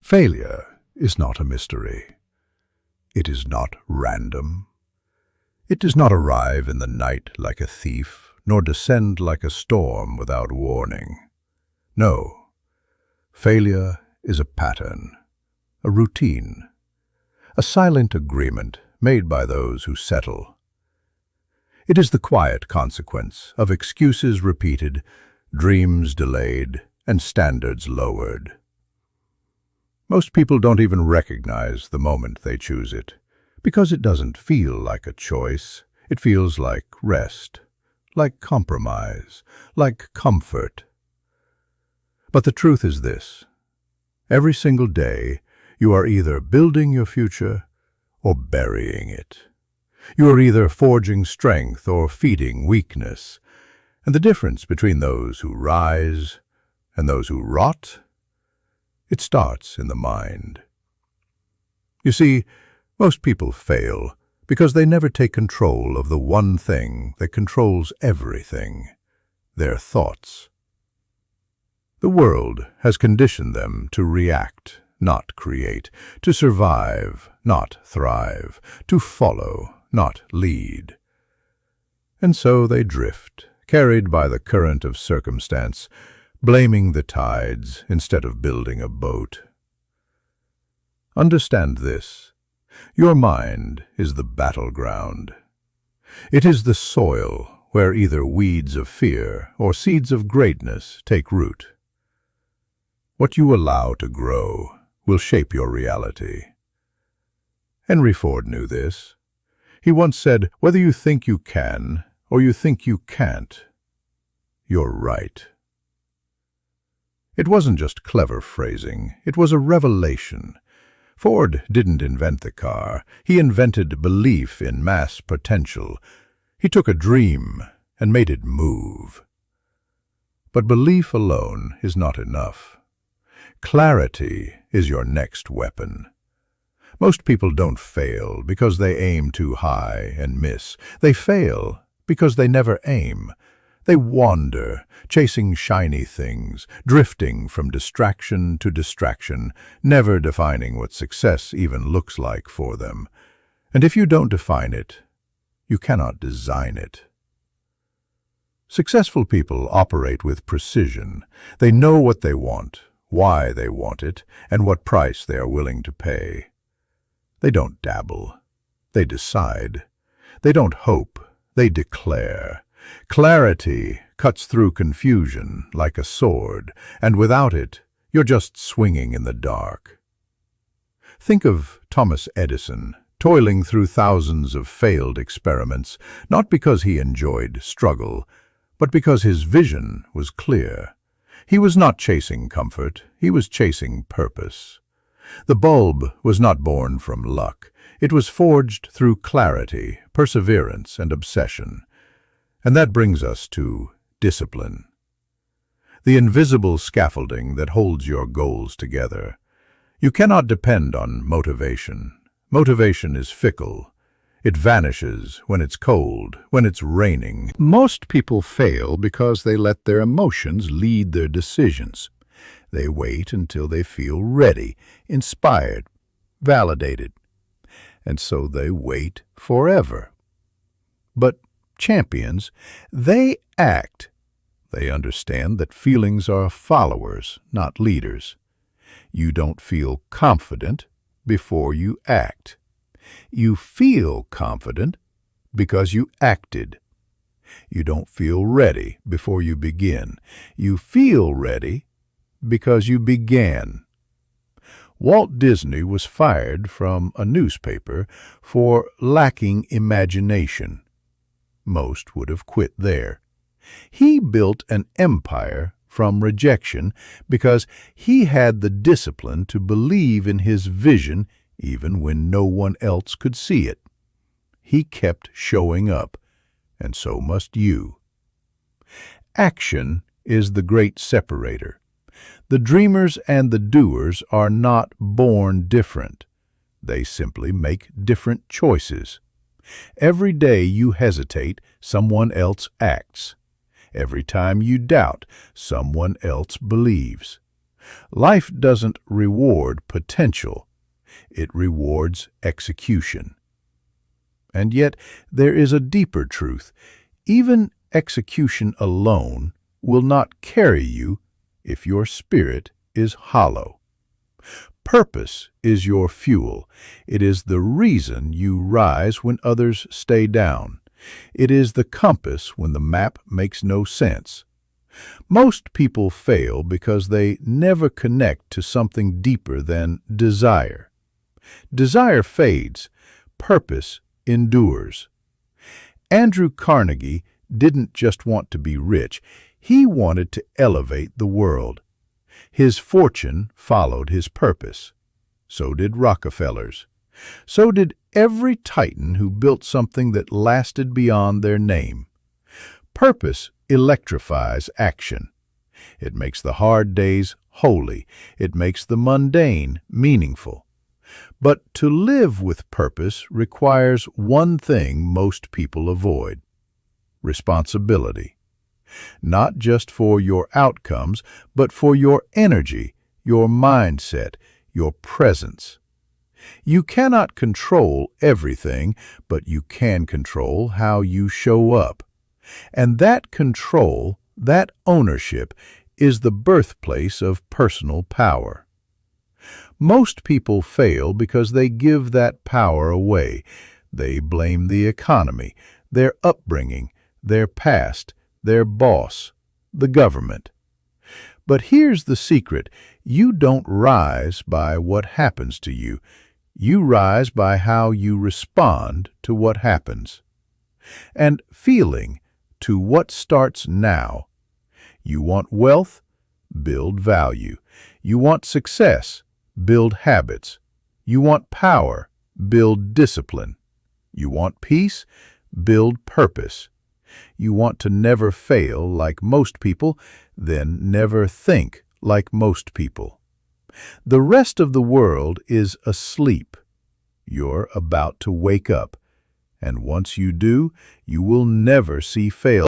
Failure is not a mystery. It is not random. It does not arrive in the night like a thief, nor descend like a storm without warning. No, failure is a pattern, a routine, a silent agreement made by those who settle. It is the quiet consequence of excuses repeated, dreams delayed, and standards lowered. Most people don't even recognize the moment they choose it, because it doesn't feel like a choice. It feels like rest, like compromise, like comfort. But the truth is this: every single day, you are either building your future or burying it. You are either forging strength or feeding weakness. And the difference between those who rise and those who rot, it starts in the mind. You see, most people fail because they never take control of the one thing that controls everything: their thoughts. The world has conditioned them to react, not create, to survive, not thrive, to follow, not lead. And so they drift, carried by the current of circumstance, blaming the tides instead of building a boat. Understand this: your mind is the battleground. It is the soil where either weeds of fear or seeds of greatness take root. What you allow to grow will shape your reality. Henry Ford knew this. He once said, "Whether you think you can or you think you can't, you're right." It wasn't just clever phrasing, it was a revelation. Ford didn't invent the car, he invented belief in mass potential. He took a dream and made it move. But belief alone is not enough. Clarity is your next weapon. Most people don't fail because they aim too high and miss. They fail because they never aim. They wander, chasing shiny things, drifting from distraction to distraction, never defining what success even looks like for them. And if you don't define it, you cannot design it. Successful people operate with precision. They know what they want, why they want it, and what price they are willing to pay. They don't dabble. They decide. They don't hope. They declare. Clarity cuts through confusion like a sword, and without it, you're just swinging in the dark. Think of Thomas Edison, toiling through thousands of failed experiments, not because he enjoyed struggle, but because his vision was clear. He was not chasing comfort, he was chasing purpose. The bulb was not born from luck. It was forged through clarity, perseverance, and obsession. And that brings us to discipline. The invisible scaffolding that holds your goals together. You cannot depend on motivation. Motivation is fickle. It vanishes when it's cold, when it's raining. Most people fail because they let their emotions lead their decisions. They wait until they feel ready, inspired, validated. And so they wait forever. But champions, they act. They understand that feelings are followers, not leaders. You don't feel confident before you act. You feel confident because you acted. You don't feel ready before you begin. You feel ready because you began. Walt Disney was fired from a newspaper for lacking imagination. Most would have quit there. He built an empire from rejection because he had the discipline to believe in his vision even when no one else could see it. He kept showing up, and so must you. Action is the great separator. The dreamers and the doers are not born different. They simply make different choices. Every day you hesitate, someone else acts. Every time you doubt, someone else believes. Life doesn't reward potential. It rewards execution. And yet, there is a deeper truth. Even execution alone will not carry you if your spirit is hollow. Purpose is your fuel. It is the reason you rise when others stay down. It is the compass when the map makes no sense. Most people fail because they never connect to something deeper than desire. Desire fades. Purpose endures. Andrew Carnegie didn't just want to be rich. He wanted to elevate the world. His fortune followed his purpose. So did Rockefeller's. So did every titan who built something that lasted beyond their name. Purpose electrifies action. It makes the hard days holy. It makes the mundane meaningful. But to live with purpose requires one thing most people avoid: responsibility. Not just for your outcomes, but for your energy, your mindset, your presence. You cannot control everything, but you can control how you show up. And that control, that ownership, is the birthplace of personal power. Most people fail because they give that power away. They blame the economy, their upbringing, their past, their boss, the government. But here's the secret: you don't rise by what happens to you. You rise by how you respond to what happens. And feeling to what starts now. You want wealth? Build value. You want success? Build habits. You want power? Build discipline. You want peace? Build purpose. You want to never fail like most people? Then never think like most people. The rest of the world is asleep. You're about to wake up. And once you do, you will never see failure.